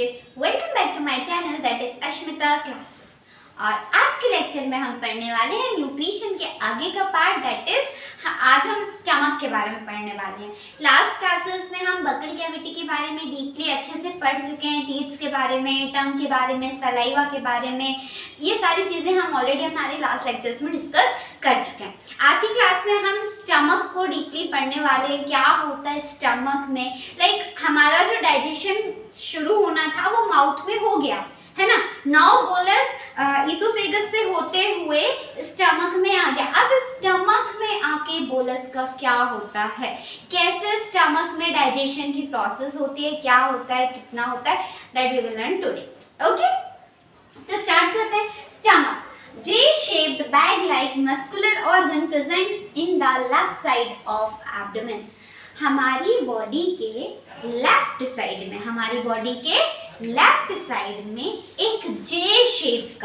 associate. Welcome back to my channel that is Ashmita Classes. और आज के lecture में हम पढ़ने वाले हैं न्यूट्रिशन के आगे का पार्ट दैट इज आज हम स्टमक के बारे में पढ़ने वाले हैं। लास्ट क्लासेस में हम बकल कैविटी के बारे में डीपली अच्छे से पढ़ चुके हैं, टीथ्स के बारे में, टंग के बारे में, सलाइवा के बारे में, ये सारी चीज़ें हम ऑलरेडी हमारे लास्ट लेक्चर्स में डिस्कस कर चुके हैं। आज की क्लास में हम स्टमक को डीपली पढ़ने वाले हैं, क्या होता है स्टमक में। हमारा जो डाइजेशन शुरू होना था वो माउथ में हो गया है ना। नाउ बोलस इसोफेगस से होते हुए स्टमक में आ गया। अब स्टमक में आके बोलस का क्या होता है, कैसे स्टमक में डाइजेशन की प्रोसेस होती है, क्या होता है, कितना होता है, that we will learn today. Okay, तो स्टार्ट करते हैं। Stomach J-shaped bag-like muscular organ present in the left side of abdomen. हमारी बॉडी के लेफ्ट साइड में, हमारी बॉडी के लेफ्ट साइड में एक जे शेप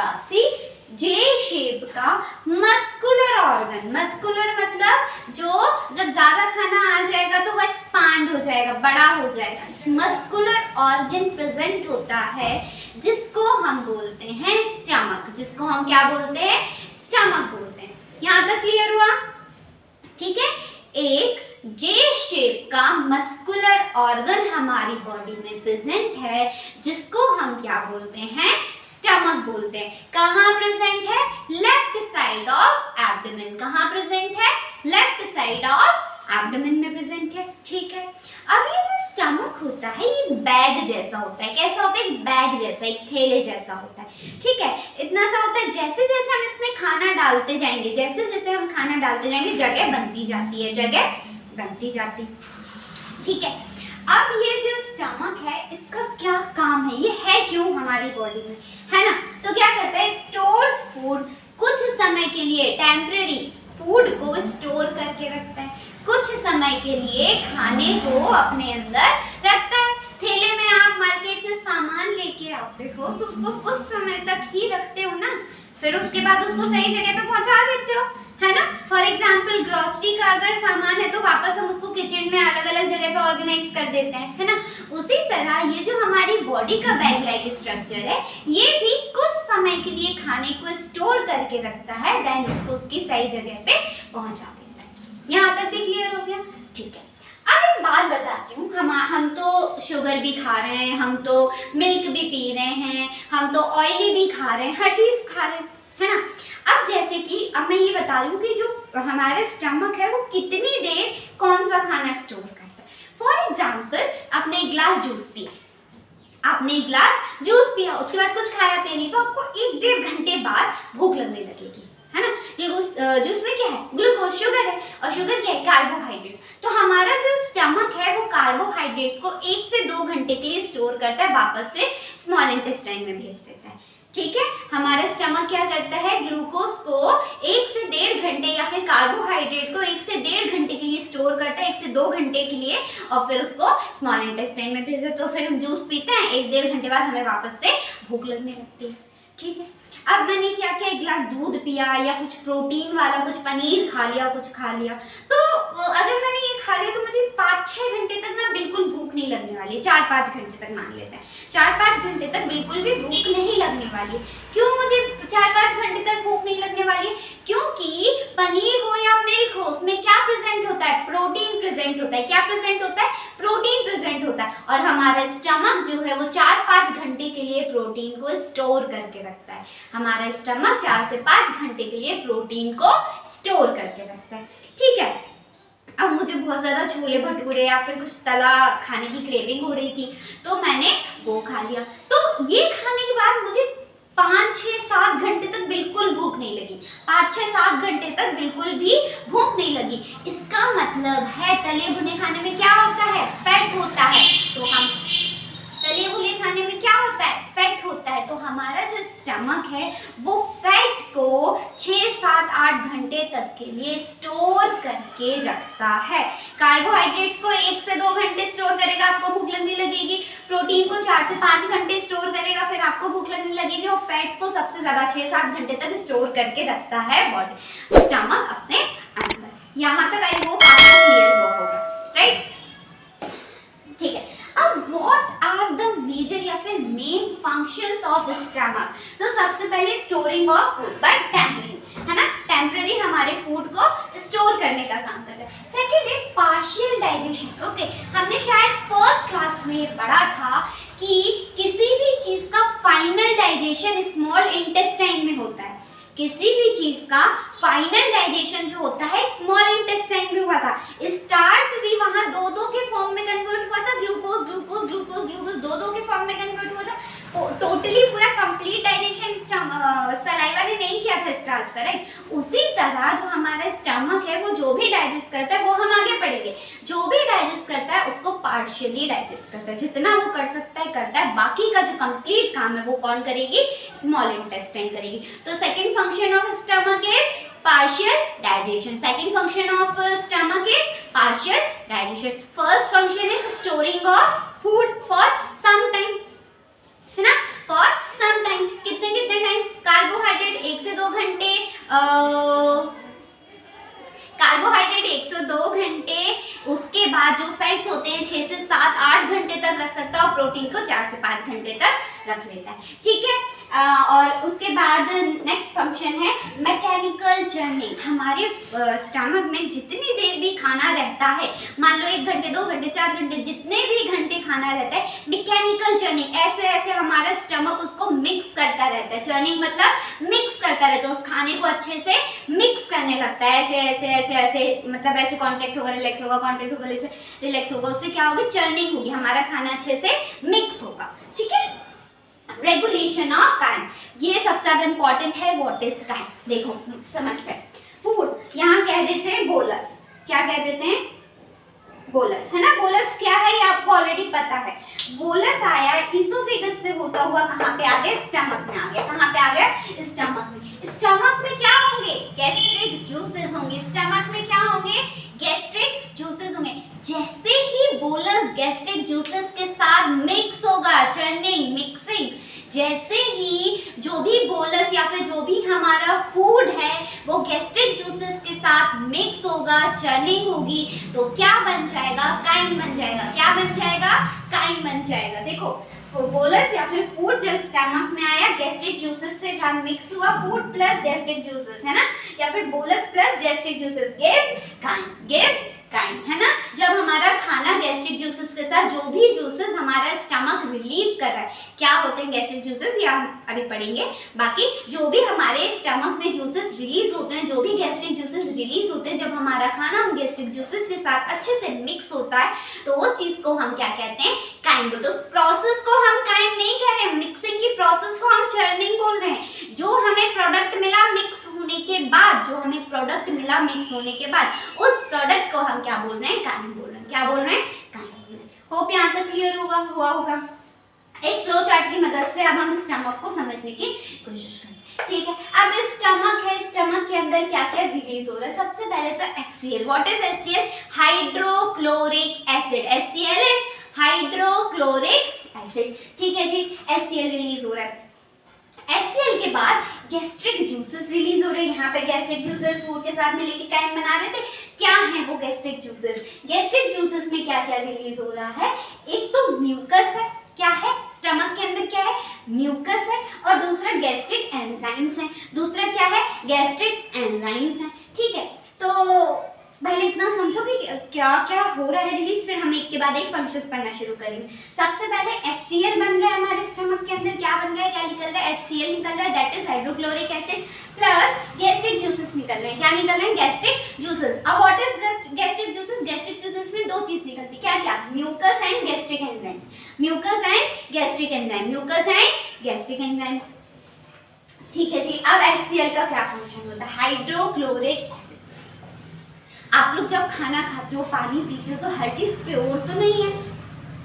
का मस्कुलर ऑर्गन, मस्कुलर मतलब जो जब ज्यादा खाना आ जाएगा तो वो एक्सपांड हो जाएगा, बड़ा हो जाएगा। मस्कुलर ऑर्गन प्रेजेंट होता है जिसको हम बोलते हैं स्टमक, जिसको हम क्या बोलते हैं, स्टमक बोलते हैं। यहाँ तक क्लियर हुआ? ठीक है, एक जे शेप का मस्कुलर ऑर्गन हमारी बॉडी में प्रेजेंट है जिसको हम क्या बोलते हैं, स्टमक बोलते हैं। कहाँ प्रेजेंट है? Left side of abdomen. कहाँ प्रेजेंट है? लेफ्ट साइड ऑफ एब्डोमेन में प्रेजेंट है। ठीक है, अब ये जो स्टमक होता है ये बैग जैसा होता है। कैसा होता है? एक बैग जैसा, एक थैले जैसा होता है। ठीक है, इतना सा होता है। जैसे जैसे हम इसमें खाना डालते जाएंगे, जैसे जैसे हम खाना डालते जाएंगे जगह बनती जाती है, जगह बनती जाती। ठीक है, अब ये जो स्टमक है इसका क्या काम है, ये है क्यों हमारी बॉडी में, है ना। तो क्या करता है, स्टोर्स फूड, कुछ समय के लिए टेम्परेरी फूड को स्टोर करके रखता है, कुछ समय के लिए खाने को अपने अंदर रखता है। थैले में आप मार्केट से सामान लेके आते हो तो उसको कुछ समय तक ही रखते हो ना, फिर उसके बाद उसको सही जगह पे पहुंचा देते हो, है ना। फॉर एग्जाम्पल ग्रोसरी का अगर सामान है तो वापस हम उसको किचन में अलग अलग जगह पे ऑर्गेनाइज कर देते हैं, है ना। उसी तरह ये जो हमारी बॉडी का बैग लाइक स्ट्रक्चर है ये भी कुछ समय के लिए खाने को स्टोर करके रखता है, देन उसको उसकी सही जगह पे पहुंचा देता है। यहाँ तक भी क्लियर हो गया? ठीक है, अब एक बात बताती हूँ, हम तो शुगर भी खा रहे हैं, हम तो मिल्क भी पी रहे हैं, हम तो ऑयली भी खा रहे हैं, हर चीज खा रहे हैं, है ना। अब जैसे कि अब मैं ये बता रही हूँ कि जो हमारा स्टमक है वो कितनी देर कौन सा खाना स्टोर करता है। फॉर एग्जाम्पल आपने एक गिलास जूस पिया, उसके बाद कुछ खाया पिया नहीं, तो आपको 1-1.5 घंटे बाद भूख लगने लगेगी, है ना। जूस में क्या है? ग्लूकोज, शुगर है, और शुगर क्या है? कार्बोहाइड्रेट्स। तो हमारा जो स्टमक है वो कार्बोहाइड्रेट्स को 1 से 2 घंटे के लिए स्टोर करता है, वापस से स्मॉल इंटेस्टाइन में भेज देता है। ठीक है, हमारा स्टमक क्या करता है, ग्लूकोज को 1 से 1.5 घंटे या फिर कार्बोहाइड्रेट को 1 से 1.5 घंटे के लिए स्टोर करता है, 1 से 2 घंटे के लिए, और फिर उसको स्मॉल इंटेस्टाइन में भेज देता है। तो फिर हम जूस पीते हैं, 1-1.5 घंटे बाद हमें वापस से भूख लगने लगती है। ठीक है, अब मैंने क्या किया, एक गिलास दूध पिया या कुछ प्रोटीन वाला, कुछ पनीर खा लिया, कुछ खा लिया, तो अगर मैंने ये खा लिया तो मुझे 5-6 घंटे तक ना बिल्कुल भूख नहीं लगने वाली, 4-5 घंटे तक मान लेते हैं, 4-5 घंटे तक बिल्कुल भी भूख नहीं लगने वाली। क्यों मुझे 4-5 घंटे तक भूख नहीं लगने वाली? क्योंकि पनीर हो या मिल्क हो उसमें क्या प्रेजेंट होता है, प्रोटीन प्रेजेंट होता है। क्या प्रेजेंट होता है? प्रोटीन प्रेजेंट होता है, और हमारा स्टमक जो है वो 4-5 घंटे के लिए प्रोटीन को स्टोर करके रखता है। हमारा स्टमक 4 से 5 घंटे के लिए प्रोटीन को स्टोर करके रखता है। ठीक है, अब मुझे बहुत ज़्यादा छोले भटूरे या फिर कुछ तला खाने की क्रेविंग हो रही थी तो मैंने वो खा लिया। तो ये खाने के बाद मुझे 5-6-7 घंटे तक बिल्कुल भूख नहीं लगी, 5-6-7 घंटे तक बिल्कुल भी भूख नहीं लगी। इसका मतलब है तले भुने खाने में क्या होता है, फैट होता है। तो हम तले भुने खाने में क्या होता है, फैट होता है। तो हमारा जो स्टमक है वो फैट को 6-7-8 घंटे तक के लिए स्टोर करके रखता है। कार्बोहाइड्रेट्स को 1 से 2 घंटे स्टोर करेगा, आपको भूख लगने लगेगी। प्रोटीन को 4 से 5 घंटे स्टोर करेगा, फिर आपको भूख लगने लगेगी। और फैट्स को सबसे ज्यादा 6-7 घंटे तक स्टोर करके रखता है बॉडी, स्टमक अपने अंदर। यहाँ तक आई होप आपको क्लियर हुआ होगा, राइट। ठीक है, अब व्हाट आर द मेजर या फिर मेन फंक्शंस ऑफ स्टमक। तो सबसे पहले storing of food, but temporary, है ना, टेम्पररी हमारे फूड को स्टोर करने का काम करता है। सेकेंड है पार्शियल डाइजेशन। ओके, हमने शायद फर्स्ट क्लास में पढ़ा था कि किसी भी चीज का फाइनल डाइजेशन स्मॉल इंटेस्टाइन में होता है। किसी भी चीज का फाइनल डाइजेशन जो होता है स्मॉल इंटेस्टाइन में हुआ था। स्टार्च भी वहां दो के फॉर्म में कन्वर्ट हुआ था, ग्लूकोज ग्लूकोज ग्लूकोज ग्लूकोज दो के फॉर्म में कन्वर्ट हुआ था। टोटली पूरा कंप्लीट डाइजेशन सलाइवा ने नहीं किया था स्टार्च का, राइट। उसी तरह जो हमारा स्टमक है वो जो भी डाइजेस्ट करता है, वो हम आगे पढ़ेंगे, जो भी डाइजेस्ट करता है उसको पार्शियली डाइजेस्ट करता है, जितना वो कर सकता है करता है, बाकी का जो कंप्लीट काम है वो कौन करेगी, स्मॉल इंटेस्टाइन करेगी। तो second function of stomach is partial digestion. Second function of stomach is partial digestion. First function is storing of food for some time, है ना, for some time। कितने टाइम, कार्बोहाइड्रेट 1 से 2 घंटे, कार्बोहाइड्रेट 1 से 2 घंटे, उसके बाद जो फैट्स होते हैं 6 से 7 8 घंटे तक रख सकता है और प्रोटीन को 4 से 5 घंटे तक रख लेता है, ठीक है। और उसके बाद नेक्स्ट फंक्शन है मैकेनिकल चर्निंग। हमारे स्टमक में जितनी देर भी खाना रहता है, मान लो 1 घंटे 2 घंटे 4 घंटे, जितने भी घंटे खाना रहता है, मैकेनिकल चर्निंग, ऐसे ऐसे हमारा स्टमक उसको मिक्स करता रहता है। चर्निंग मतलब मिक्स करता रहता है, उस खाने को अच्छे से मिक्स करने लगता है, ऐसे ऐसे ऐसे ऐसे, मतलब ऐसे कॉन्टेक्ट होगा रिलैक्स होगा, कॉन्टेक्ट होगा रिलैक्स होगा, उससे क्या होगी, चर्निंग होगी, हमारा खाना अच्छे से मिक्स होगा, ठीक है। रेगुलेशन ऑफ काइम, ये सबसे ज्यादा इंपॉर्टेंट है। व्हाट इज काइम, देखो समझते हैं। फूड यहाँ कह देते हैं बोलस, क्या कह देते हैं, बोलस, है ना। बोलस क्या है ये आपको ऑलरेडी पता है। बोलस आया इसोफेगस से होता हुआ कहाँ पे आ गया, स्टमक में आ गया। कहाँ पे आ गया, स्टमक में। स्टमक में क्या होंगे, गैस्ट्रिक जूसेस होंगे। स्टमक में क्या होंगे, गैस्ट्रिक जूसेस होंगे। जैसे ही बोलस गैस्ट्रिक जूसेस के साथ मिक्स होगा, चर्निंग, मिक्सिंग, जैसे ही जो भी बोलस या फिर जो भी हमारा फूड है वो गैस्ट्रिक जूसेस के साथ मिक्स होगा, चर्निंग होगी, तो क्या बन जाएगा, काइम बन जाएगा। क्या बन जाएगा, काइम बन जाएगा। देखो बोलस या फिर फूड जब स्टमक में आया, गैस्ट्रिक जूसेस से साथ मिक्स हुआ, फूड प्लस गैस्ट्रिक जूसेस, है ना, या फिर bolus plus gastric juices gives chyme, gives chyme, है ना। जब हमारा खाना गैस्ट्रिक जूसेस के साथ, जो भी जूसेस हमारा स्टमक रिलीज कर रहा है, क्या होते हैं गैस्ट्रिक जूसेस, या हम अभी पढ़ेंगे। बाकी जो भी हमारे स्टमक में जूसेस रिलीज होते हैं, जो भी गैस्ट्रिक जूसेस रिलीज होते हैं, जब हमारा खाना हम गैस्ट्रिक जूसेस के साथ अच्छे से मिक्स होता है, तो उस चीज को हम क्या कहते हैं, काइम बोलते हैं। उस प्रोसेस को हम काइम नहीं कह रहे हैं, मिक्सिंग की प्रोसेस को हम चर्निंग बोल रहे हैं। जो हमें प्रोडक्ट मिला मिक्स होने के बाद, जो हमें प्रोडक्ट मिला मिक्स होने के बाद, उस प्रोडक्ट को हम क्या बोल रहे हैं, काइम बोल रहे हैं। क्या बोल रहे हैं, काइम बोल रहे हैं। होप यहाँ तक क्लियर हुआ होगा। एक फ्लो चार्ट की मदद से अब हम स्टमक को समझने की कोशिश करें, ठीक है। अब स्टमक है, स्टमक के अंदर क्या क्या रिलीज हो रहा है। सबसे पहले तो HCl। What is HCl, hydrochloric acid. HCl is hydrochloric acid, ठीक है जी। HCl रिलीज हो रहा है। HCl के बाद गैस्ट्रिक जूसेस रिलीज हो रहे हैं। यहाँ पे गैस्ट्रिक जूसेस फूड के साथ में लेके काइम बना रहे थे। क्या है वो गैस्ट्रिक जूसेस, गैस्ट्रिक जूसेस में क्या क्या रिलीज हो रहा है, एक तो म्यूकस है, क्या है स्टमक के अंदर, क्या है, म्यूकस है, और दूसरा गैस्ट्रिक एंजाइम्स है। दूसरा क्या है, गैस्ट्रिक एंजाइम्स है, ठीक है। तो पहले इतना समझो कि क्या क्या हो रहा है रिलीज, फिर हम एक के बाद एक फंक्शंस पढ़ना शुरू करेंगे। सबसे पहले HCl बन रहा है हमारे स्टमक के अंदर। क्या बन रहा है, क्या निकल रहा है, HCl निकल रहा है, that is hydrochloric acid, plus gastric juices निकल रहे हैं। क्या निकल रहे हैं, गैस्ट्रिक जूसेस। अब what is gastric juices, gastric juices में दो चीज निकलती है, क्या क्या, mucus and gastric enzyme. Mucus and gastric enzyme, mucus and gastric enzymes, ठीक है जी। अब HCl का क्या फंक्शन होता है, हाइड्रोक्लोरिक एसिड। आप लोग जब खाना खाते हो, पानी पीते हो, तो हर चीज प्योर तो नहीं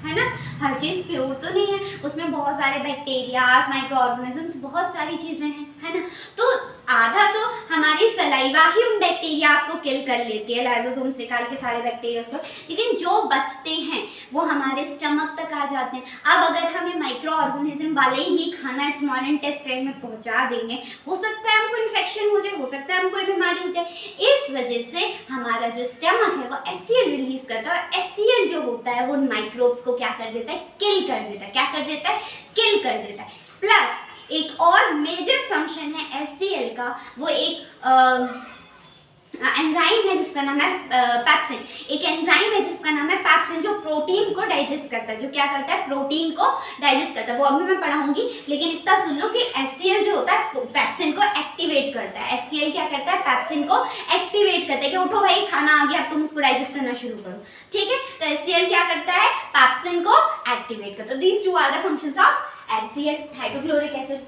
है ना, हर चीज प्योर तो नहीं है, उसमें बहुत सारे बैक्टीरियाज, माइक्रो ऑर्गेनिजम्स, बहुत सारी चीजें हैं, है ना। तो आधा तो हमारी सलाइवा ही उन बैक्टीरियाज को किल कर लेती है, लाइसोसोम से निकाल के सारे बैक्टीरियाज को, लेकिन जो बचते हैं वो हमारे स्टमक तक आ जाते हैं। अब अगर हमें माइक्रो ऑर्गेनिज्म वाले ही खाना स्मॉल इंटेस्टाइन में पहुंचा देंगे, हो सकता है हमको इन्फेक्शन हो जाए, हो सकता है हमको कोई बीमारी हो हो जाए। इस वजह से हमारा जो स्टमक है वो HCl रिलीज करता है, और HCl जो होता है वो माइक्रोब्स को क्या कर देता है, किल कर देता है। क्या कर देता है, किल कर देता है। प्लस एक और मेजर फंक्शन है HCl का, वो एक एंजाइम है जिसका नाम है पैप्सिन। एक एंजाइम है जिसका नाम है पैप्सिन, जो प्रोटीन को डाइजेस्ट करता है, जो क्या करता है, प्रोटीन को डाइजेस्ट करता है। वो अभी मैं पढ़ाऊंगी, लेकिन इतना सुन लो कि HCl जो होता है पैप्सिन को एक्टिवेट करता है। HCl क्या करता है, पैप्सिन को एक्टिवेट करता है कि उठो भाई, खाना आ गया, अब तुम उसको डाइजेस्ट करना शुरू करो। ठीक है, तो HCl क्या करता है, पैप्सिन को एक्टिवेट करता है। These two are the functions of HCl। Hydrochloric acid.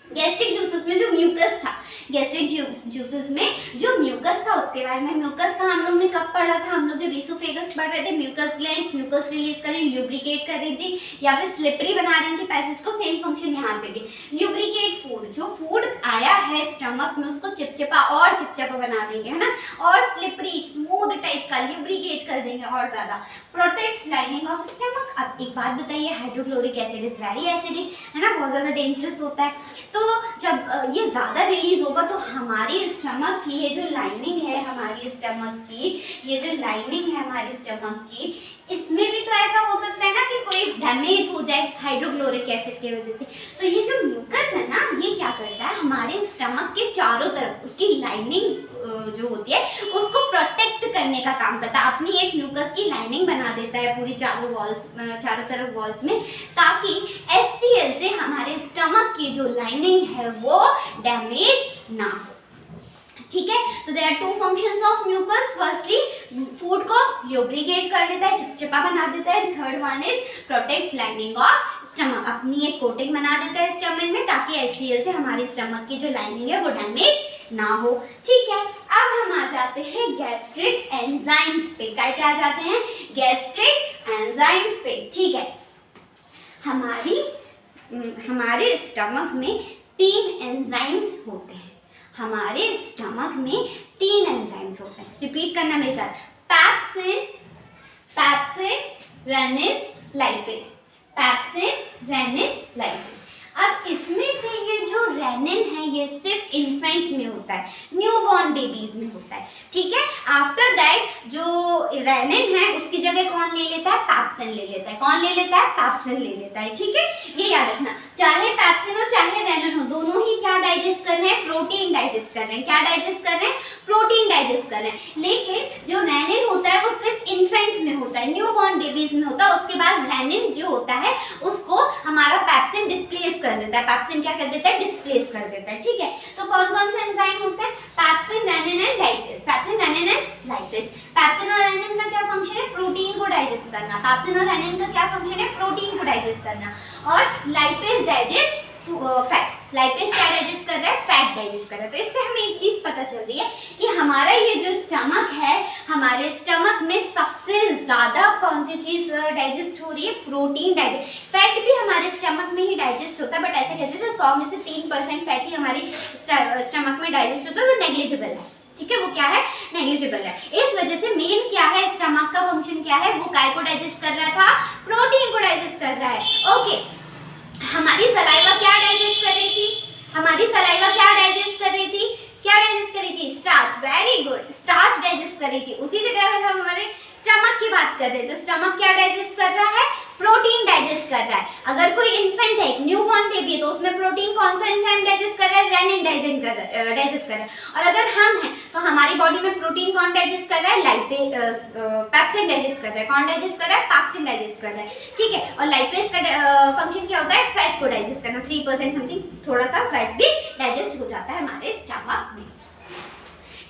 Gastric juices में जो म्यूकस था, गैस्ट्रिक जूसेस में जो म्यूकस था, उसके बारे में, म्यूकस का हम लोग ने कब पढ़ा था, हम लोग जब इसोफेगस पढ़ रहे थे, म्यूकस ग्लैंड्स म्यूकस रिलीज कर रही, ल्यूब्रिकेट कर रही थी या फिर स्लिपरी बना रही थी पैसेज को। सेम फंक्शन यहाँ पे भी। ल्यूब्रिकेट फूड, जो फूड आया है स्टमक में उसको चिपचिपा और चिपचिपा बना देंगे, है ना, और स्लिपरी स्मूथ टाइप का ल्यूब्रिकेट कर देंगे और ज्यादा। Protects lining of stomach. अब एक बात बताइए, hydrochloric acid is very acidic, है ना, बहुत ज्यादा डेंजरस होता है। तो जब ये ज़्यादा रिलीज होगा तो हमारी स्टमक की ये जो लाइनिंग है, हमारी स्टमक की ये जो लाइनिंग है हमारी स्टमक की, इसमें भी तो ऐसा हो सकता है ना कि कोई डैमेज हो जाए हाइड्रोक्लोरिक एसिड की वजह से। तो ये जो म्यूकस है ना, ये क्या करता है, हमारे स्टमक के चारों तरफ उसकी लाइनिंग जो होती है उसको प्रोटेक्ट करने का काम करता है। अपनी एक म्यूकस की लाइनिंग बना देता है पूरी चारों तरफ वॉल्स में, ताकि HCl से हमारे स्टमक की जो लाइनिंग है वो डैमेज ना हो। ठीक है, तो there are two functions of mucus. Firstly food को ल्यूब्रिकेट कर देता है, चिपचिपा बना देता है। Third one is protects lining of stomach, अपनी एक कोटिंग बना देता है स्टमक में, ताकि HCl से हमारी स्टमक की जो लाइनिंग है वो डैमेज ना हो। ठीक है, अब हम आ जाते हैं गैस्ट्रिक एंजाइम्स पे। क्या आ जाते हैं, गैस्ट्रिक एंजाइम्स पे। ठीक है, हमारे स्टमक में 3 एंजाइम्स होते हैं। हमारे स्टमक में 3 एंजाइम्स होते हैं। रिपीट करना मेरे साथ, pepsin, rennin, lipase. Pepsin, rennin, lipase. अब इसमें से ये जो रेनिन है ये सिर्फ इन्फेंट्स में होता है, न्यूबॉर्न बेबीज में होता है। ठीक है, आफ्टर दैट जो रेनिन है उसकी जगह कौन ले लेता है, पैप्सिन ले लेता है। कौन ले लेता है, पैप्सिन ले लेता है। ठीक है, ये याद रखना, चाहे पैप्सिन हो चाहे रेनिन हो, दोनों ही क्या डाइजेस्ट कर रहे हैं, प्रोटीन डाइजेस्ट कर रहे हैं। क्या डाइजेस्ट कर रहे हैं, प्रोटीन डाइजेस्ट कर रहे हैं। लेकिन जो रेनिन होता है वो सिर्फ इन्फेंट्स में होता है, न्यूबॉर्न बेबीज में होता है। उसके बाद रेनिन जो होता है उसको हमारा पैप्सिन डिस्प्लेस कर देता है। पैप्सिन क्या कर देता है, डिस्प्लेस कर देता है। ठीक है, तो कौन कौन से एंजाइम होते हैं, pepsin, rennin and lipase. Pepsin, rennin and lipase. Pepsin और रेनिन का क्या फंक्शन है, प्रोटीन को डाइजेस्ट करना। पैप्सिन और रेनिन का क्या फंक्शन है, प्रोटीन को डाइजेस्ट करना। और लाइपेज डाइजेस्ट फैट। लाइपेज क्या डाइजेस्ट कर रहा है, फैट डाइजेस्ट कर रहा है। तो इससे हमें एक चीज पता चल रही है कि हमारा ये जो स्टमक है, हमारे स्टमक में सबसे ज्यादा कौन सी चीज डाइजेस्ट हो रही है, प्रोटीन डाइजेस्ट। फैट भी हमारे स्टमक में ही डाइजेस्ट होता है, बट ऐसे कहते हैं 100 में से 3% फैट ही हमारी स्टमक में डाइजेस्ट होता है, वो नेग्लिजिबल है। ठीक है, वो क्या है, नेग्लिजिबल है। इस वजह से मेन क्या है, स्टमक का फंक्शन क्या है, वो काय को डाइजेस्ट कर रहा था, प्रोटीन को डाइजेस्ट कर रहा है। ओके, हमारी सलाइवा क्या डाइजेस्ट कर रही थी, हमारी सलाइवा क्या डाइजेस्ट कर रही थी, क्या डाइजेस्ट कर रही थी, starch. Very good, starch digest कर रही थी। उसी जगह अगर हम हमारे स्टमक की बात कर रहे हैं तो स्टमक क्या डाइजेस्ट कर रहा है, प्रोटीन डाइजेस्ट कर रहा है। अगर कोई इन्फेंट है, न्यूबॉर्न बेबी है, तो उसमें प्रोटीन कौन सा एंजाइम डाइजेस्ट कर रहा है, रेनिन डाइजेस्ट कर रहा है। और अगर हम हैं तो हमारी बॉडी में प्रोटीन कौन डाइजेस्ट कर रहा है, लाइपेज, पैप्सिन डाइजेस्ट कर रहा है। कौन डाइजेस्ट कर रहा है, पैप्सिन डाइजेस्ट कर रहा है। ठीक है, और लाइपेज का फंक्शन क्या होता है, फैट को डाइजेस्ट करना। 3% समथिंग थोड़ा सा फैट भी डाइजेस्ट हो जाता है हमारे स्टमक में।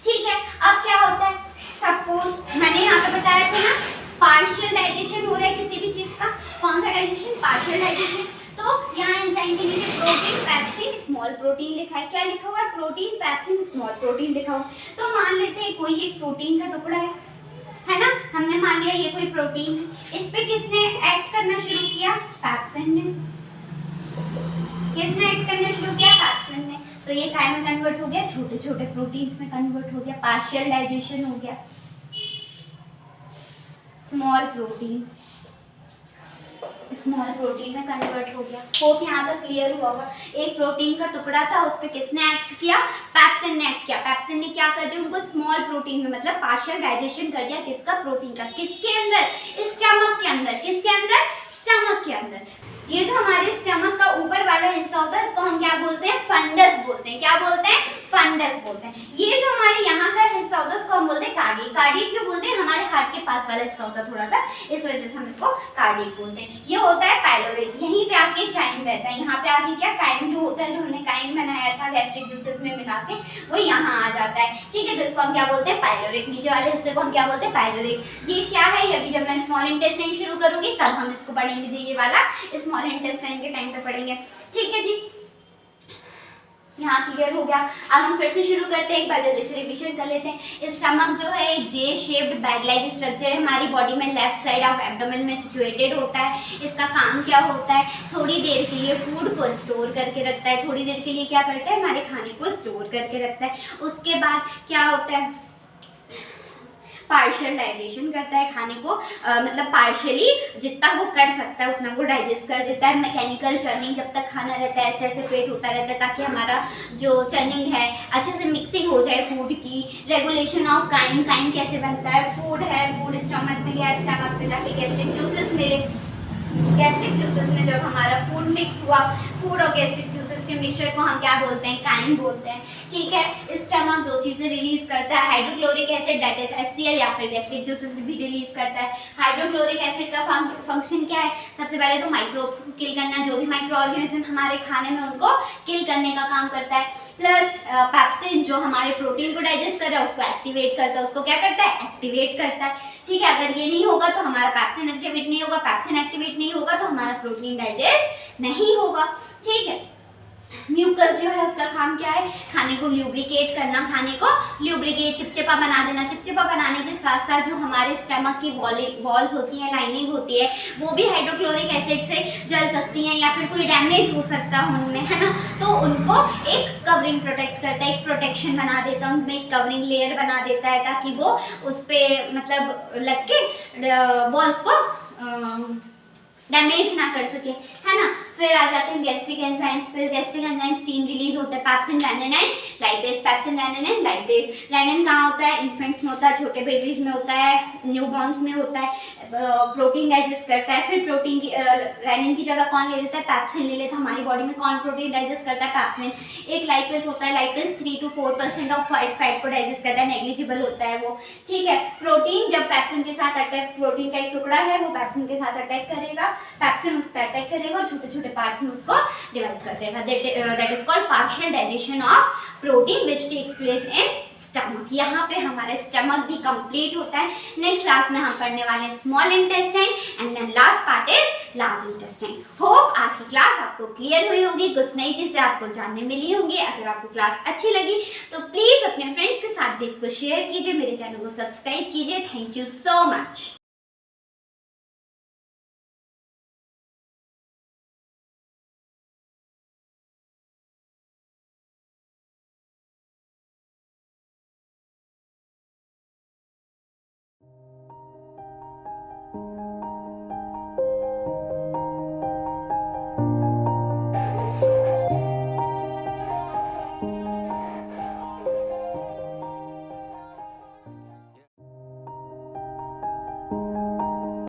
ठीक है, अब क्या होता है, सपोज मैंने यहाँ पे बताया था ना, पार्शियल डाइजेशन हो रहा है किसी भी चीज का। कौन सा डाइजेशन, पार्शियल डाइजेशन। तो यहाँ एंजाइम के नीचे प्रोटीन, पैप्सिन, स्मॉल प्रोटीन लिखा है। क्या लिखा हुआ है, प्रोटीन, पैप्सिन, स्मॉल प्रोटीन लिखा हुआ है। तो मान लेते हैं कोई एक प्रोटीन का टुकड़ा है ना, हमने मान लिया ये कोई प्रोटीन है। इस पे किसने एक्ट करना शुरू किया, पैप्सिन ने। किसने एक्ट करना शुरू किया, पैप्सिन ने। तो ये काय में कन्वर्ट हो गया, छोटे छोटे प्रोटीन्स में कन्वर्ट हो गया, पार्शियल डाइजेशन हो गया। स्मॉल प्रोटीन, स्मॉल प्रोटीन में कन्वर्ट हो गया। होप यहाँ तक क्लियर हुआ होगा। एक प्रोटीन का टुकड़ा था, उस पर किसने एक्ट किया? पैप्सिन ने एक्ट किया। पैप्सिन ने क्या कर दिया? उनको स्मॉल प्रोटीन में मतलब पार्शियल डाइजेशन कर दिया। किसका? प्रोटीन का। किसके अंदर? स्टमक के अंदर। किसके अंदर? स्टमक के अंदर। ये जो हमारे स्टमक का ऊपर वाला हिस्सा होता है इसको हम क्या बोलते हैं? फंडस बोलते हैं। क्या बोलते हैं? फंडस बोलते हैं। ये जो हमारे यहाँ का हिस्सा होता है उसको हम बोलते हैं कार्डियक। कार्डियक क्यों बोलते हैं? हमारे हार्ट के पास वाला हिस्सा होता है थोड़ा सा, इस वजह से हम इसको कार्डियक बोलते हैं। ये होता है पाइलोरिक। यहीं पे आके चाइम रहता है। यहाँ पे आके क्या काइम जो होता है, जो हमने काइम बनाया था गैस्ट्रिक जूसेस में मिला के, वो यहाँ आ जाता है। ठीक है, तो इसको हम क्या बोलते हैं? पाइलोरिक। नीचे वाले हिस्से को हम क्या बोलते हैं? पाइलोरिक। ये क्या है? ये अभी जब मैं स्मॉल इंटेस्टाइन शुरू करूंगी तब हम इसको पढ़ेंगे जी। ये वाला स्मॉल इंटेस्टाइन के टाइम पे पढ़ेंगे। ठीक है जी, यहाँ क्लियर हो गया। अब हम फिर से शुरू करते हैं, एक बार जल्दी से रिवीजन कर लेते हैं। स्टमक जो है एक जे शेप्ड बैग लाइक स्ट्रक्चर है हमारी बॉडी में, लेफ्ट साइड ऑफ एब्डोमेन में सिचुएटेड होता है। इसका काम क्या होता है? थोड़ी देर के लिए फूड को स्टोर करके रखता है। थोड़ी देर के लिए क्या करता है? हमारे खाने को स्टोर करके रखता है। उसके बाद क्या होता है? पार्शियल डाइजेशन करता है खाने को, मतलब पार्शियली जितना वो कर सकता है उतना वो डाइजेस्ट कर देता है। मैकेनिकल चर्निंग, जब तक खाना रहता है ऐसे ऐसे पेट होता रहता है ताकि हमारा जो चर्निंग है अच्छे से मिक्सिंग हो जाए फूड की। Regulation of crime. काइम कैसे बनता है? फूड है, फूड स्टमक में गया, स्टमक में जाके गैस्ट्रिक जूसेस मिले। गैस्ट्रिक जूसेस में जब हमारा फूड मिक्स हुआ, फूड और गैस्ट्रिक जूसेस के मिक्सचर को हम क्या बोलते हैं? काइम बोलते हैं। ठीक है, स्टमक दो चीज़ें रिलीज करता है, hydrochloric acid that is HCl, या फिर गैस्ट्रिक जूसेस भी रिलीज करता है। हाइड्रोक्लोरिक एसिड का फंक्शन क्या है? सबसे पहले तो माइक्रोब्स को किल करना, जो भी माइक्रो ऑर्गेनिज्म हमारे खाने में उनको किल करने का काम करता है। प्लस पैप्सिन जो हमारे प्रोटीन को डाइजेस्ट कर रहा है उसको एक्टिवेट करता है। उसको क्या करता है? एक्टिवेट करता है। ठीक है, अगर ये नहीं होगा तो हमारा पैप्सिन एक्टिवेट नहीं होगा, पैप्सिन एक्टिवेट नहीं होगा तो हमारा प्रोटीन डाइजेस्ट नहीं होगा। ठीक है, म्यूकस जो है उसका काम क्या है? खाने को ल्यूब्रिकेट करना, खाने को ल्यूब्रिकेट चिपचिपा बना देना। चिपचिपा बनाने के साथ साथ जो हमारे स्टमक की वॉल्स होती हैं, लाइनिंग होती है, वो भी हाइड्रोक्लोरिक एसिड से जल सकती हैं या फिर कोई डैमेज हो सकता है उनमें, है ना। तो उनको एक कवरिंग प्रोटेक्ट करता है, एक प्रोटेक्शन बना देता है, उनमें एक कवरिंग लेयर बना देता है ताकि वो उस पर मतलब लग के वॉल्स को डैमेज ना कर सके, है ना। फिर आ जाते हैं गैस्ट्रिक एंजाइम्स। फिर गैस्ट्रिक एंजाइम्स 3 रिलीज होते हैं, pepsin, rennin and lipase. Pepsin, rennin and lipase. Rennin कहाँ होता है? इन्फेंट्स में होता है, छोटे बेबीज में होता है, न्यूबॉर्न्स में होता है। प्रोटीन डाइजेस्ट करता है। फिर प्रोटीन की रेनिन की जगह कौन ले लेता है? पैप्सिन ले लेता है। हमारी बॉडी में कौन प्रोटीन डाइजेस्ट करता है? पैप्सिन। एक लाइपेज होता है, लाइपेज 3 to 4% ऑफ फैट को डाइजेस्ट करता है, नेग्लिजिबल होता है वो। ठीक है, प्रोटीन जब पैप्सिन के साथ अटैक, प्रोटीन का एक टुकड़ा है वो पैप्सिन के साथ अटैक करेगा, पैप्सिन उस पर अटैक करेगा, छोटे छोटे पार्ट्स में उसको डिवाइड कर देगा। That is called partial digestion of protein which takes place in stomach. यहाँ पे हमारा स्टमक भी कंप्लीट होता है। नेक्स्ट क्लास में हम पढ़ने वाले हैं small intestine and then last part is large intestine. Hope आज की क्लास आपको क्लियर हुई होगी, कुछ नई चीजें आपको जानने मिली होंगी। अगर आपको क्लास अच्छी लगी तो प्लीज अपने फ्रेंड्स के साथ भी इसको शेयर कीजिए, मेरे चैनल को सब्सक्राइब कीजिए। Thank you so much.